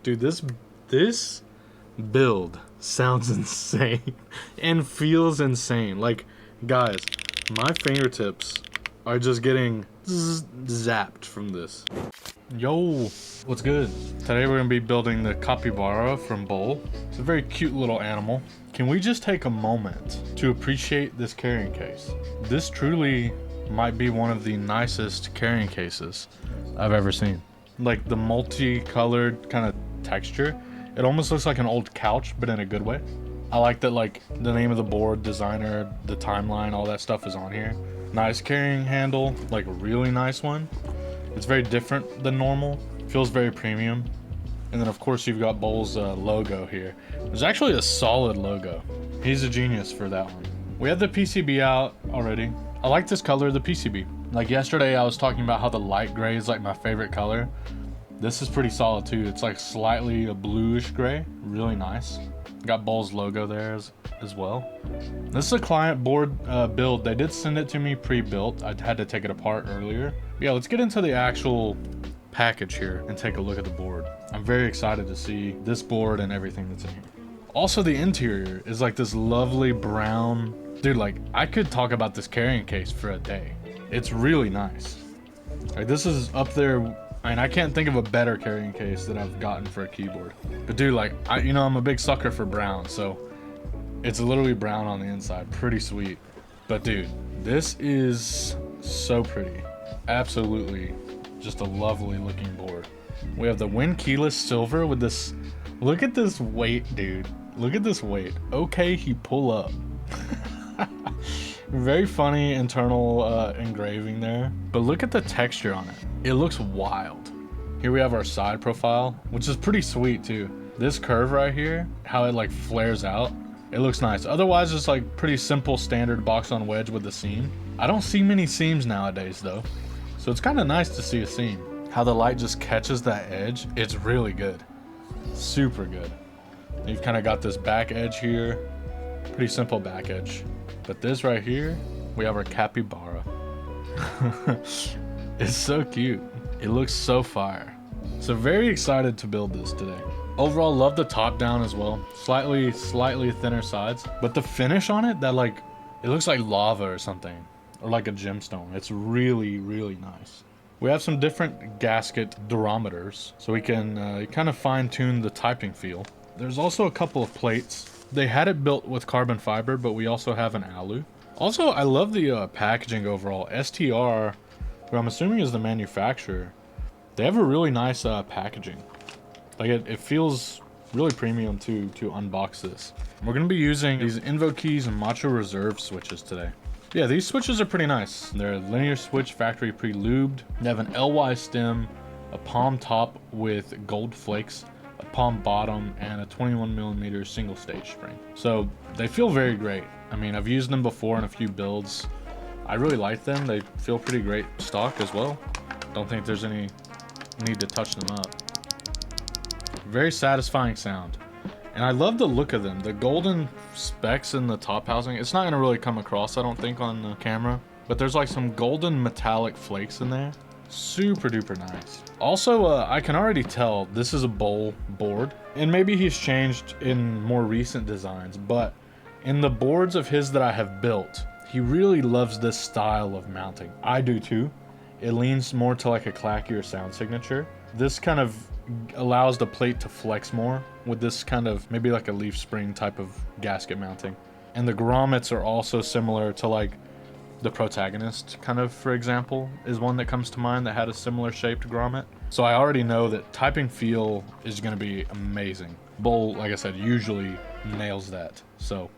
Dude, this build sounds insane and feels insane. Like, guys, my fingertips are just getting zapped from this. Yo, what's good? Today we're gonna be building the Capybara from Bowl. It's a very cute little animal. Can we just take a moment to appreciate this carrying case? This truly might be one of the nicest carrying cases I've ever seen. Like the multicolored kind of texture. It almost looks like an old couch, but in a good way. I like that, like, the name of the board, designer, the timeline, all that stuff is on here. Nice carrying handle, like a really nice one. It's very different than normal. Feels very premium. And then of course you've got Bowl's logo here. There's actually a solid logo. He's a genius for that one. We have the PCB out already. I like this color of the PCB. Like yesterday I was talking about how the light gray is like my favorite color. This is pretty solid too. It's like slightly a bluish gray. Really nice. Got Bowl's logo there as well. This is a client board build. They did send it to me pre-built. I had to take it apart earlier. Yeah, let's get into the actual package here and take a look at the board. I'm very excited to see this board and everything that's in here. Also, the interior is like this lovely brown. Dude, like, I could talk about this carrying case for a day. It's really nice. Like, this is up there. I mean, I can't think of a better carrying case that I've gotten for a keyboard. But dude, like, I'm a big sucker for brown, so it's literally brown on the inside. Pretty sweet. But dude, this is so pretty. Absolutely just a lovely looking board. We have the Win keyless silver with this. Look at this weight, dude. Look at this weight. Okay, he pull up. Very funny internal engraving there. But look at the texture on it. It looks wild. Here we have our side profile, which is pretty sweet too. This curve right here, how it like flares out, it looks nice. Otherwise, it's like pretty simple standard box on wedge with the seam. I don't see many seams nowadays though. So it's kind of nice to see a seam. How the light just catches that edge, it's really good. Super good. You've kind of got this back edge here. Pretty simple back edge. But this right here, we have our Capybara. It's so cute. It looks so fire. So very excited to build this today. Overall, love the top down as well. Slightly thinner sides. But the finish on it, that like, it looks like lava or something. Or like a gemstone. It's really, really nice. We have some different gasket durometers. So we can kind of fine tune the typing feel. There's also a couple of plates. They had it built with carbon fiber, but we also have an alu. Also, I love the packaging overall. STR, who I'm assuming is the manufacturer, they have a really nice packaging. Like it feels really premium to unbox this. We're gonna be using these Invo keys and Macho Reserve switches today. Yeah, these switches are pretty nice. They're linear switch, factory pre-lubed. They have an LY stem, a palm top with gold flakes, a palm bottom, and a 21mm single stage spring. So they feel very great. I mean, I've used them before in a few builds. I really like them. They feel pretty great stock as well. Don't think there's any need to touch them up. Very satisfying sound. And I love the look of them. The golden specks in the top housing. It's not gonna really come across, I don't think, on the camera. But there's like some golden metallic flakes in there. Super duper nice. Also, I can already tell this is a Bowl board, and maybe he's changed in more recent designs, but in the boards of his that I have built, he really loves this style of mounting. I do too. It leans more to like a clackier sound signature. This kind of allows the plate to flex more with this kind of maybe like a leaf spring type of gasket mounting. And the grommets are also similar to like the Protagonist, kind of, for example, is one that comes to mind that had a similar shaped grommet. So I already know that typing feel is going to be amazing. Bowl, like I said, usually nails that. So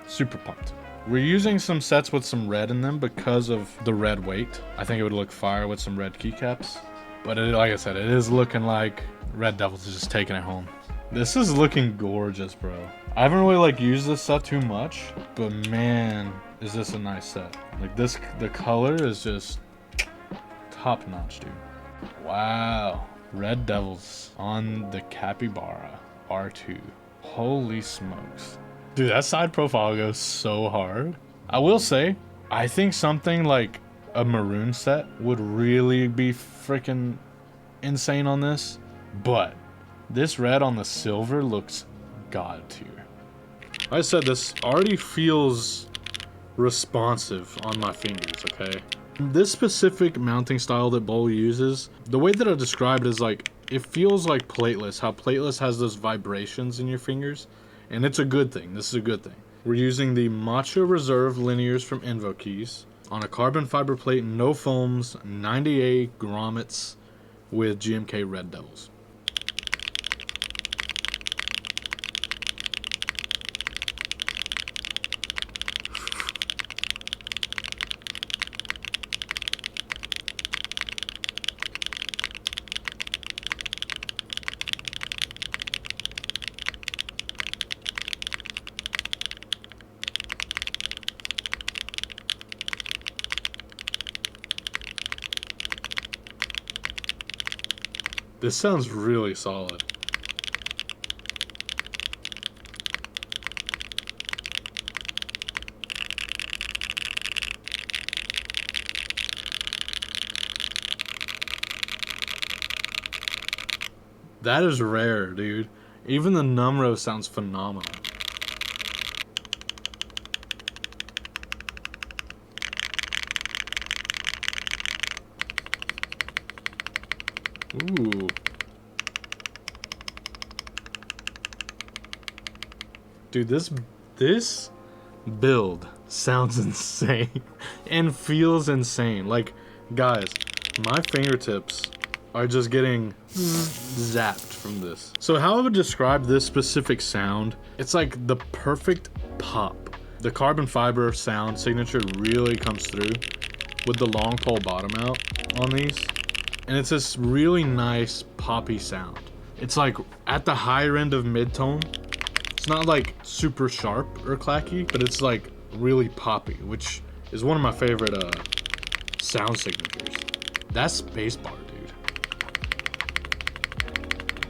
super pumped. We're using some sets with some red in them because of the red weight. I think it would look fire with some red keycaps. But like I said, it is looking like Red Devils is just taking it home. This is looking gorgeous, bro. I haven't really like used this set too much, but man, is this a nice set. Like this, the color is just top notch, dude. Wow. Red Devils on the Capybara R2. Holy smokes. Dude, that side profile goes so hard. I will say, I think something like a maroon set would really be freaking insane on this, but This red on the silver looks god tier. I said this already feels responsive on my fingers, okay? This specific mounting style that Bowl uses, the way that I describe it is like, it feels like plateless, how plateless has those vibrations in your fingers, and it's a good thing. This is a good thing. We're using the Macho Reserve linears from Invokeys on a carbon fiber plate, no foams, 90A grommets with GMK Red Devils. This sounds really solid. That is rare, dude. Even the Numro sounds phenomenal. Ooh. Dude, this build sounds insane and feels insane. Like, guys, my fingertips are just getting zapped from this. So how I would describe this specific sound, it's like the perfect pop. The carbon fiber sound signature really comes through with the long pole bottom out on these. And it's this really nice poppy sound. It's like at the higher end of mid-tone. It's not like super sharp or clacky, but it's like really poppy, which is one of my favorite sound signatures. That space bar, dude.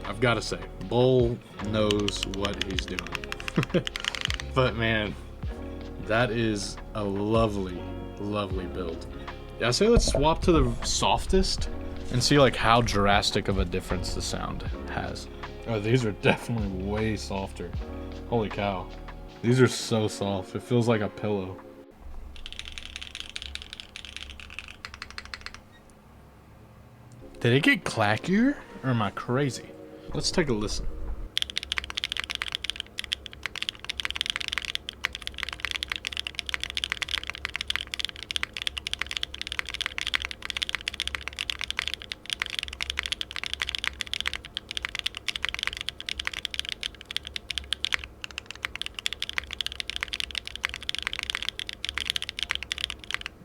I've got to say, Bull knows what he's doing. But man, that is a lovely, lovely build. Yeah, I say let's swap to the softest and see like how drastic of a difference the sound has. Oh, these are definitely way softer. Holy cow. These are so soft. It feels like a pillow. Did it get clackier or am I crazy? Let's take a listen.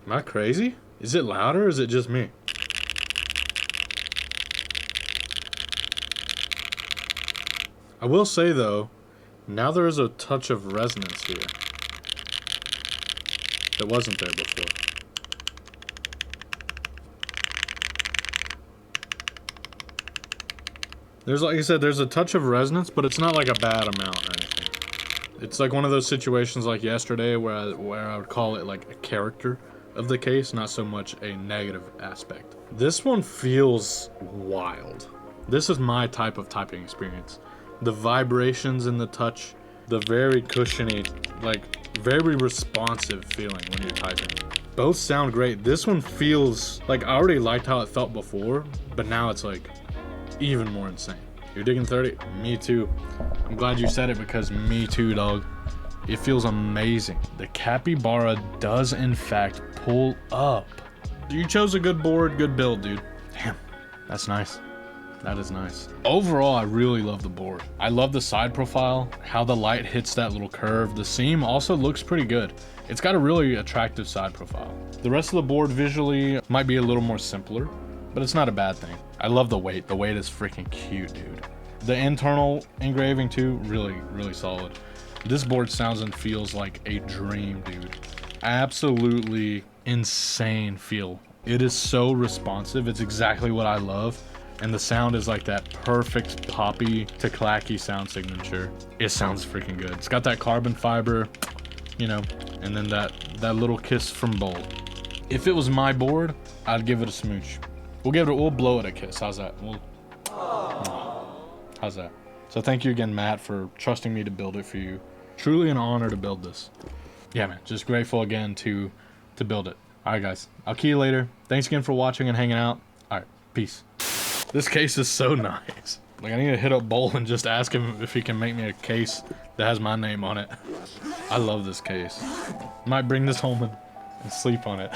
Am I crazy? Is it louder or is it just me? I will say though, now there is a touch of resonance here that wasn't there before. There's, like I said, there's a touch of resonance, but it's not like a bad amount or anything. It's like one of those situations like yesterday where I would call it like a character of the case, not so much a negative aspect. This one feels wild. This is my type of typing experience. The vibrations in the touch, the very cushiony, like very responsive feeling when you're typing. Both sound great. This one feels like I already liked how it felt before, but now it's like even more insane. You're digging 30? Me too. I'm glad you said it because me too, dog. It feels amazing. The Capybara does in fact pull up. You chose a good board, good build, dude. Damn, that's nice. That is nice. Overall, I really love the board. I love the side profile, how the light hits that little curve. The seam also looks pretty good. It's got a really attractive side profile. The rest of the board visually might be a little more simpler, but it's not a bad thing. I love the weight. The weight is freaking cute, dude. The internal engraving too, really, really solid. This board sounds and feels like a dream, dude. Absolutely insane feel. It is so responsive. It's exactly what I love. And the sound is like that perfect poppy to clacky sound signature. It sounds freaking good. It's got that carbon fiber, you know, and then that little kiss from Bowl. If it was my board, I'd give it a smooch. We'll blow it a kiss. How's that? How's that? So thank you again, Matt, for trusting me to build it for you. Truly an honor to build this. Yeah, man, just grateful again to build it. All right, guys, I'll key you later. Thanks again for watching and hanging out. All right, peace. This case is so nice. Like, I need to hit up Bowl and just ask him if he can make me a case that has my name on it. I love this case. Might bring this home and sleep on it.